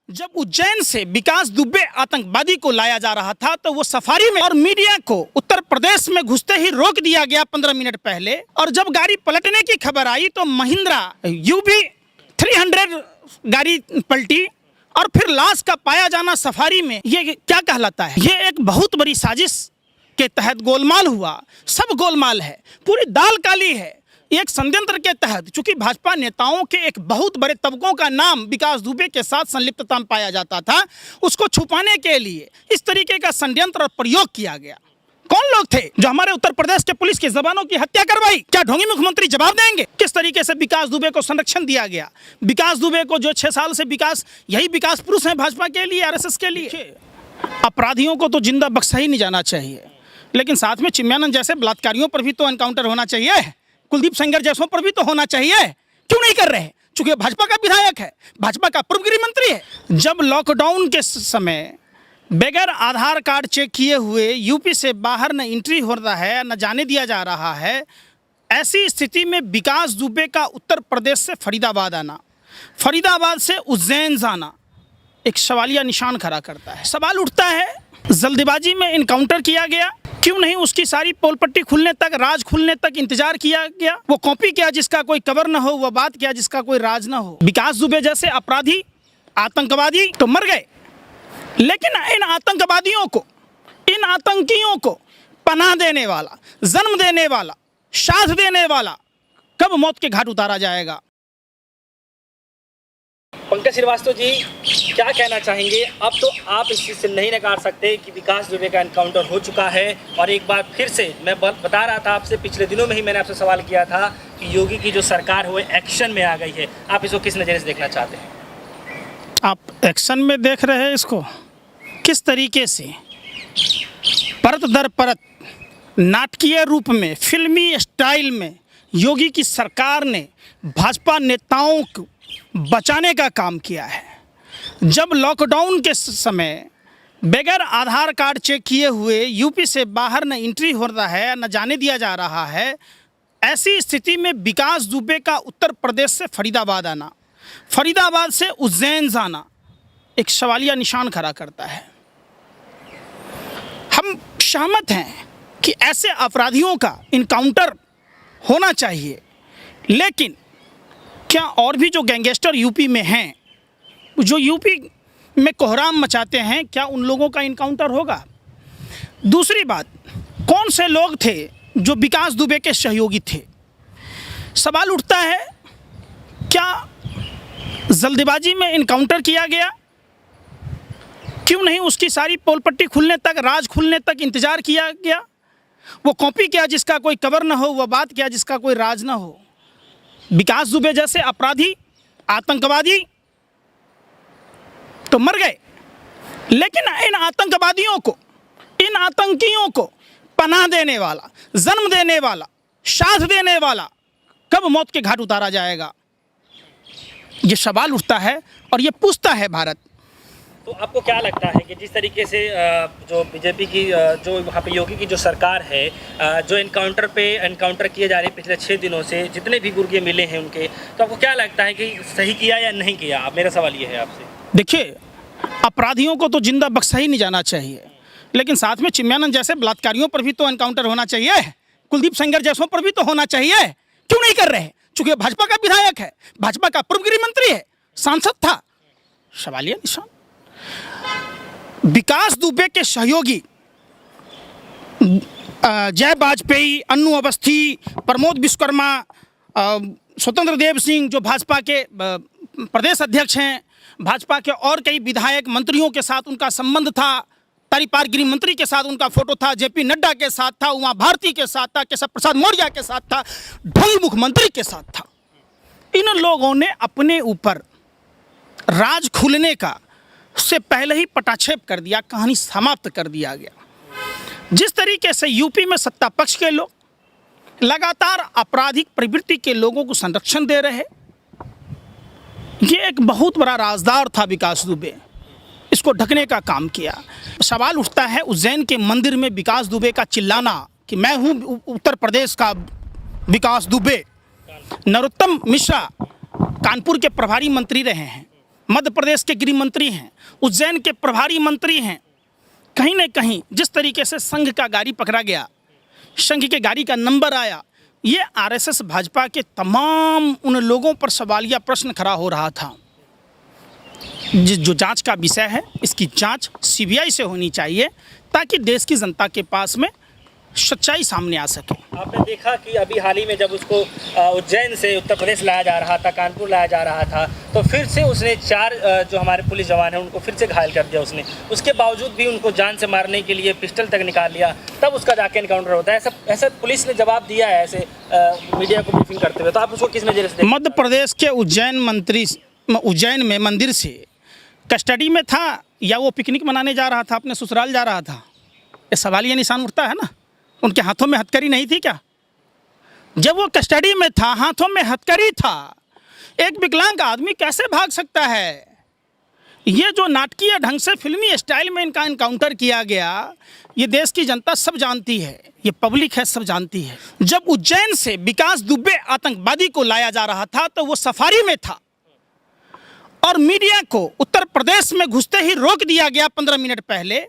जब उज्जैन से विकास दुबे आतंकवादी को लाया जा रहा था तो वो सफारी में और मीडिया को उत्तर प्रदेश में घुसते ही रोक दिया गया 15 मिनट पहले। और जब गाड़ी पलटने की खबर आई तो महिंद्रा UB 300 गाड़ी पलटी और फिर लाश का पाया जाना सफारी में। ये क्या कहलाता है? ये एक बहुत बड़ी साजिश के तहत गोलमाल हुआ। सब गोलमाल है, पूरी दाल काली है। एक षड्यंत्र के तहत, चूंकि भाजपा नेताओं के एक बहुत बड़े तबकों का नाम विकास दुबे के साथ संलिप्तता में पाया जाता था, उसको छुपाने के लिए इस तरीके का षड्यंत्र और प्रयोग किया गया। कौन लोग थे जो हमारे उत्तर प्रदेश के पुलिस के जवानों की हत्या करवाई? क्या ढोंगी मुख्यमंत्री जवाब देंगे? किस तरीके से विकास दुबे को संरक्षण दिया गया? विकास दुबे को जो 6 साल से यही विकास पुरुष है भाजपा के लिए, RSS के लिए। अपराधियों को तो जिंदा बख्शा ही नहीं जाना चाहिए, लेकिन साथ में चिन्मयानंद जैसे बलात्कारियों पर भी तो एनकाउंटर होना चाहिए, कुलदीप सेंगर जैसों पर भी तो होना चाहिए। क्यों नहीं कर रहे? चूंकि भाजपा का विधायक है, भाजपा का पूर्व गृह मंत्री है। जब लॉकडाउन के समय बगैर आधार कार्ड चेक किए हुए यूपी से बाहर न एंट्री हो रहा है, न जाने दिया जा रहा है, ऐसी स्थिति में विकास दुबे का उत्तर प्रदेश से फरीदाबाद आना, फरीदाबाद से उज्जैन जाना एक सवालिया निशान खड़ा करता है। सवाल उठता है, जल्दबाजी में इनकाउंटर किया गया, क्यों नहीं उसकी सारी पोल पट्टी खुलने तक, राज खुलने तक इंतजार किया गया? वो कॉपी किया जिसका कोई कवर न हो, वो बात किया जिसका कोई राज न हो। विकास दुबे जैसे अपराधी, आतंकवादी तो मर गए, लेकिन इन आतंकवादियों को, इन आतंकियों को पनाह देने वाला, जन्म देने वाला, साथ देने वाला कब मौत के घाट उतारा जाएगा? पंकज श्रीवास्तव जी, क्या कहना चाहेंगे? अब तो आप इस चीज़ से नहीं नकार सकते कि विकास दुबे का एनकाउंटर हो चुका है। और एक बार फिर से मैं बता रहा था आपसे, पिछले दिनों में ही मैंने आपसे सवाल किया था कि योगी की जो सरकार है वो एक्शन में आ गई है। आप इसको किस नज़रिए से देखना चाहते हैं? आप एक्शन में देख रहे हैं इसको? किस तरीके से परत दर परत नाटकीय रूप में, फिल्मी स्टाइल में योगी की सरकार ने भाजपा नेताओं को बचाने का काम किया है। जब लॉकडाउन के समय बगैर आधार कार्ड चेक किए हुए यूपी से बाहर न एंट्री हो रहा है, न जाने दिया जा रहा है, ऐसी स्थिति में विकास दुबे का उत्तर प्रदेश से फरीदाबाद आना, फरीदाबाद से उज्जैन जाना एक सवालिया निशान खड़ा करता है। हम सहमत हैं कि ऐसे अपराधियों का इनकाउंटर होना चाहिए, लेकिन क्या और भी जो गैंगस्टर यूपी में हैं, जो यूपी में कोहराम मचाते हैं, क्या उन लोगों का इनकाउंटर होगा? दूसरी बात, कौन से लोग थे जो विकास दुबे के सहयोगी थे? सवाल उठता है, क्या जल्दबाजी में इनकाउंटर किया गया? क्यों नहीं उसकी सारी पोल पट्टी खुलने तक, राज खुलने तक इंतजार किया गया? वो कॉपी किया जिसका कोई कवर न हो, वो बात किया जिसका कोई राज न हो। विकास दुबे जैसे अपराधी, आतंकवादी तो मर गए, लेकिन इन आतंकवादियों को, इन आतंकियों को पनाह देने वाला, जन्म देने वाला, साथ देने वाला कब मौत के घाट उतारा जाएगा? ये सवाल उठता है और ये पूछता है भारत। तो आपको क्या लगता है कि जिस तरीके से जो बीजेपी की, जो वहाँ पे योगी की जो सरकार है, जो एनकाउंटर किए जा रहे हैं पिछले 6 दिनों से, जितने भी गुर्गे मिले हैं उनके, तो आपको क्या लगता है कि सही किया या नहीं किया? अब मेरा सवाल ये है आपसे। देखिए, अपराधियों को तो जिंदा बख्शा ही नहीं जाना चाहिए, लेकिन साथ में चिन्मयानंद जैसे बलात्कारियों पर भी तो एनकाउंटर होना चाहिए, कुलदीप सेंगर जैसों पर भी तो होना चाहिए। क्यों नहीं कर रहे? चूंकि भाजपा का विधायक है, भाजपा का पूर्व गृह मंत्री है, सांसद था। सवालिया निशान। विकास दुबे के सहयोगी जय वाजपेयी, अन्नू अवस्थी, प्रमोद विश्वकर्मा, स्वतंत्र देव सिंह जो भाजपा के प्रदेश अध्यक्ष हैं, भाजपा के और कई विधायक मंत्रियों के साथ उनका संबंध था, तरीपार गृह मंत्री के साथ उनका फोटो था, JP नड्डा के साथ था, उमा भारती के साथ था, केशव प्रसाद मौर्य के साथ था, ढोंगी मुख्यमंत्री के साथ था। इन लोगों ने अपने ऊपर राज खुलने का से पहले ही पटाक्षेप कर दिया, कहानी समाप्त कर दिया गया। जिस तरीके से यूपी में सत्ता पक्ष के लोग लगातार आपराधिक प्रवृत्ति के लोगों को संरक्षण दे रहे, ये एक बहुत बड़ा राजदार था विकास दुबे, इसको ढकने का काम किया। सवाल उठता है, उज्जैन के मंदिर में विकास दुबे का चिल्लाना कि मैं हूँ उत्तर प्रदेश का विकास दुबे। नरोत्तम मिश्रा कानपुर के प्रभारी मंत्री रहे हैं, मध्य प्रदेश के गृह मंत्री हैं, उज्जैन के प्रभारी मंत्री हैं। कहीं न कहीं जिस तरीके से संघ का गाड़ी पकड़ा गया, संघ के गाड़ी का नंबर आया, ये आरएसएस भाजपा के तमाम उन लोगों पर सवालिया प्रश्न खड़ा हो रहा था। जो जांच का विषय है, इसकी जांच सीबीआई से होनी चाहिए ताकि देश की जनता के पास में सच्चाई सामने आ सके। आपने देखा कि अभी हाल ही में जब उसको उज्जैन से उत्तर प्रदेश लाया जा रहा था, कानपुर लाया जा रहा था, तो फिर से उसने 4 जो हमारे पुलिस जवान हैं उनको फिर से घायल कर दिया उसने। उसके बावजूद भी उनको जान से मारने के लिए पिस्टल तक निकाल लिया, तब उसका जाके एनकाउंटर होता है। ऐसा पुलिस ने जवाब दिया है ऐसे मीडिया को ब्रीफिंग करते हुए। तो आप उसको किस नज़र से? मध्य प्रदेश के उज्जैन में मंदिर से कस्टडी में था या वो पिकनिक मनाने जा रहा था, अपने ससुराल जा रहा था? ये सवालिया निशान उठता है ना। उनके हाथों में हथकड़ी नहीं थी क्या? जब वो कस्टडी में था, हाथों में हथकड़ी था, एक विकलांग आदमी कैसे भाग सकता है? ये जो नाटकीय ढंग से फिल्मी स्टाइल में इनका एनकाउंटर किया गया, ये देश की जनता सब जानती है, ये पब्लिक है, सब जानती है। जब उज्जैन से विकास दुबे आतंकवादी को लाया जा रहा था तो वो सफारी में था और मीडिया को उत्तर प्रदेश में घुसते ही रोक दिया गया 15 मिनट पहले।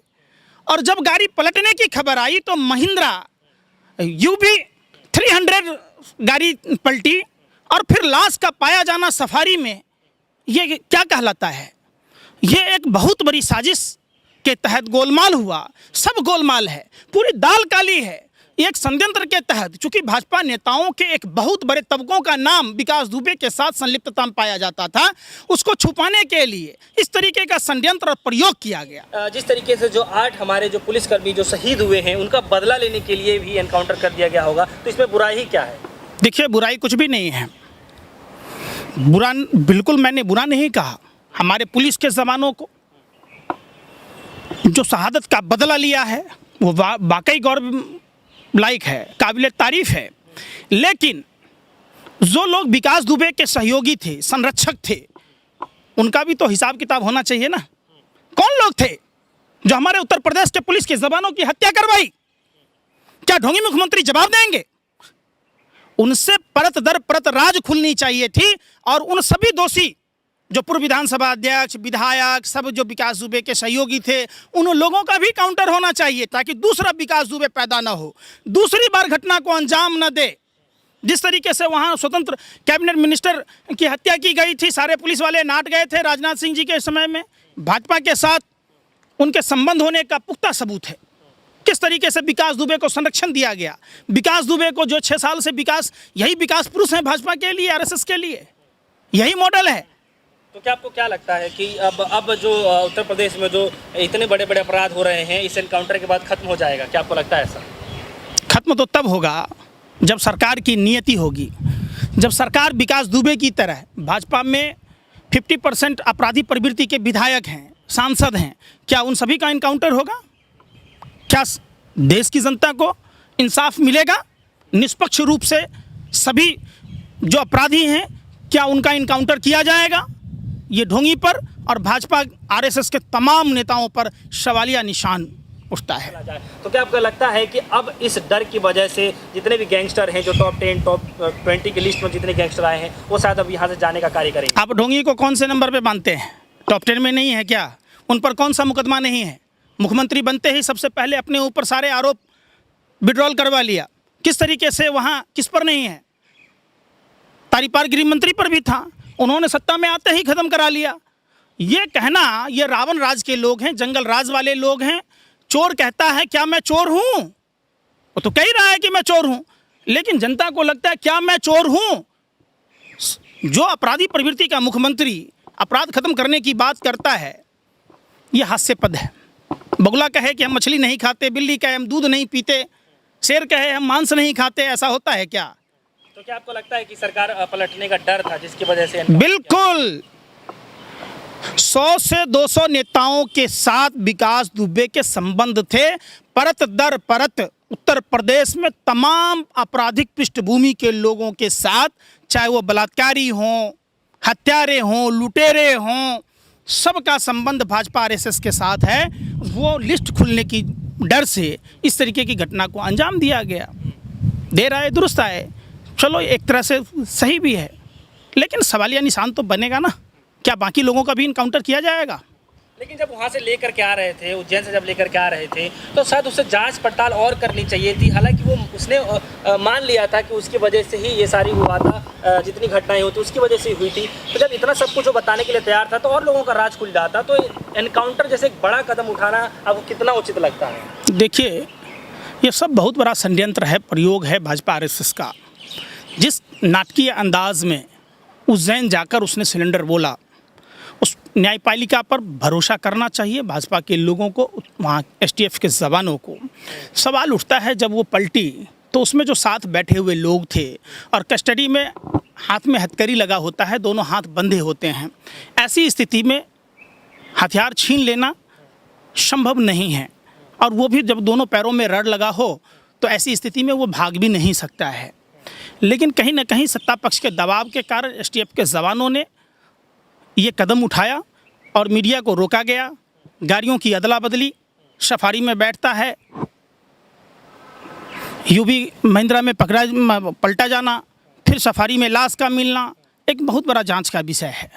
और जब गाड़ी पलटने की खबर आई तो महिंद्रा UB 300 गाड़ी पलटी और फिर लाश का पाया जाना सफारी में, ये क्या कहलाता है? ये एक बहुत बड़ी साजिश के तहत गोलमाल हुआ। सब गोलमाल है, पूरी दाल काली है। एक षड्यंत्र के तहत, चूंकि भाजपा नेताओं के एक बहुत बड़े तबकों का नाम विकास दुबे के साथ संलिप्तता में पाया जाता था, उसको छुपाने के लिए इस तरीके का षड्यंत्र और प्रयोग किया गया। जिस तरीके से जो 8 हमारे जो पुलिसकर्मी जो शहीद हुए हैं, उनका बदला लेने के लिए भी एनकाउंटर कर दिया गया होगा, तो इसमें बुराई क्या है? देखिए, बुराई कुछ भी नहीं है। बुरा बिल्कुल मैंने बुरा नहीं कहा। हमारे पुलिस के जवानों को जो शहादत का बदला लिया है वो वाकई गौरव लायक है, काबिल तारीफ है। लेकिन जो लोग विकास दुबे के सहयोगी थे, संरक्षक थे, उनका भी तो हिसाब किताब होना चाहिए ना। कौन लोग थे जो हमारे उत्तर प्रदेश के पुलिस के जवानों की हत्या करवाई? क्या ढोंगी मुख्यमंत्री जवाब देंगे? उनसे परत दर परत राज खुलनी चाहिए थी और उन सभी दोषी जो पूर्व विधानसभा अध्यक्ष, विधायक, सब जो विकास दुबे के सहयोगी थे, उन लोगों का भी काउंटर होना चाहिए ताकि दूसरा विकास दुबे पैदा ना हो, दूसरी बार घटना को अंजाम न दे। जिस तरीके से वहाँ स्वतंत्र कैबिनेट मिनिस्टर की हत्या की गई थी, सारे पुलिस वाले नाट गए थे राजनाथ सिंह जी के समय में, भाजपा के साथ उनके संबंध होने का पुख्ता सबूत है। किस तरीके से विकास दुबे को संरक्षण दिया गया, विकास दुबे को जो 6 साल से यही विकास पुरुष हैं भाजपा के लिए, आरएसएस के लिए, यही मॉडल है। तो क्या आपको क्या लगता है कि अब जो उत्तर प्रदेश में जो इतने बड़े बड़े अपराध हो रहे हैं, इस एनकाउंटर के बाद खत्म हो जाएगा? क्या आपको लगता है ऐसा? खत्म तो तब होगा जब सरकार की नियति होगी, जब सरकार विकास दुबे की तरह भाजपा में 50% अपराधी प्रवृत्ति के विधायक हैं, सांसद हैं, क्या उन सभी का एनकाउंटर होगा? क्या देश की जनता को इंसाफ मिलेगा? निष्पक्ष रूप से सभी जो अपराधी हैं, क्या उनका एनकाउंटर किया जाएगा? ये ढोंगी पर और भाजपा आरएसएस के तमाम नेताओं पर सवालिया निशान उठता है। तो क्या आपको लगता है कि अब इस डर की वजह से जितने भी गैंगस्टर हैं, जो टॉप 10 टॉप 20 की लिस्ट में जितने गैंगस्टर आए हैं, वो शायद अब यहाँ से जाने का कार्य करेंगे? आप ढोंगी को कौन से नंबर पे मानते हैं? टॉप 10 में नहीं है क्या? उन पर कौन सा मुकदमा नहीं है? मुख्यमंत्री बनते ही सबसे पहले अपने ऊपर सारे आरोप विड्रॉल करवा लिया। किस तरीके से वहाँ किस पर नहीं है? तारीपार गृह मंत्री पर भी था, उन्होंने सत्ता में आते ही खत्म करा लिया। ये कहना, ये रावण राज के लोग हैं, जंगल राज वाले लोग हैं। चोर कहता है क्या मैं चोर हूँ? वो तो कह ही रहा है कि मैं चोर हूँ, लेकिन जनता को लगता है क्या मैं चोर हूँ? जो अपराधी प्रवृत्ति का मुख्यमंत्री अपराध खत्म करने की बात करता है, ये हास्यास्पद है। बगुला कहे कि हम मछली नहीं खाते, बिल्ली कहे हम दूध नहीं पीते, शेर कहे हम मांस नहीं खाते, ऐसा होता है क्या? तो क्या आपको लगता है कि सरकार पलटने का डर था जिसकी वजह से? बिल्कुल। 100 से 200 नेताओं के साथ विकास दुबे के संबंध थे। परत दर परत उत्तर प्रदेश में तमाम आपराधिक पृष्ठभूमि के लोगों के साथ, चाहे वो बलात्कारी हों, हत्यारे हों, लुटेरे हों, सबका संबंध भाजपा आरएसएस के साथ है। वो लिस्ट खुलने की डर से इस तरीके की घटना को अंजाम दिया गया। देर आए दुरुस्त आए, चलो एक तरह से सही भी है, लेकिन सवालिया निशान तो बनेगा ना। क्या बाकी लोगों का भी इनकाउंटर किया जाएगा? लेकिन जब वहाँ से लेकर के आ रहे थे, उज्जैन से जब लेकर के आ रहे थे, तो शायद उससे जांच पड़ताल और करनी चाहिए थी। हालांकि वो उसने मान लिया था कि उसकी वजह से ही ये सारी हुआ था, जितनी घटनाएं होती उसकी वजह से ही हुई थी। तो जब इतना सब कुछ वो बताने के लिए तैयार था तो और लोगों का राज खुल जाता। तो एनकाउंटर जैसे एक बड़ा कदम उठाना आपको कितना उचित लगता है? देखिए, ये सब बहुत बड़ा षड्यंत्र है, प्रयोग है भाजपा आरएसएस का। जिस नाटकीय अंदाज में उज्जैन जाकर उसने सिलेंडर बोला, उस न्यायपालिका पर भरोसा करना चाहिए भाजपा के लोगों को, वहाँ एसटीएफ के जवानों को। सवाल उठता है जब वो पलटी तो उसमें जो साथ बैठे हुए लोग थे और कस्टडी में हाथ में हथकड़ी लगा होता है, दोनों हाथ बंधे होते हैं, ऐसी स्थिति में हथियार छीन लेना संभव नहीं है। और वो भी जब दोनों पैरों में रड लगा हो तो ऐसी स्थिति में वो भाग भी नहीं सकता है। लेकिन कहीं ना कहीं सत्ता पक्ष के दबाव के कारण एसटीएफ के जवानों ने ये कदम उठाया और मीडिया को रोका गया। गाड़ियों की अदला बदली, सफारी में बैठता है, यूवी महिंद्रा में पलटा जाना, फिर सफारी में लाश का मिलना एक बहुत बड़ा जांच का विषय है।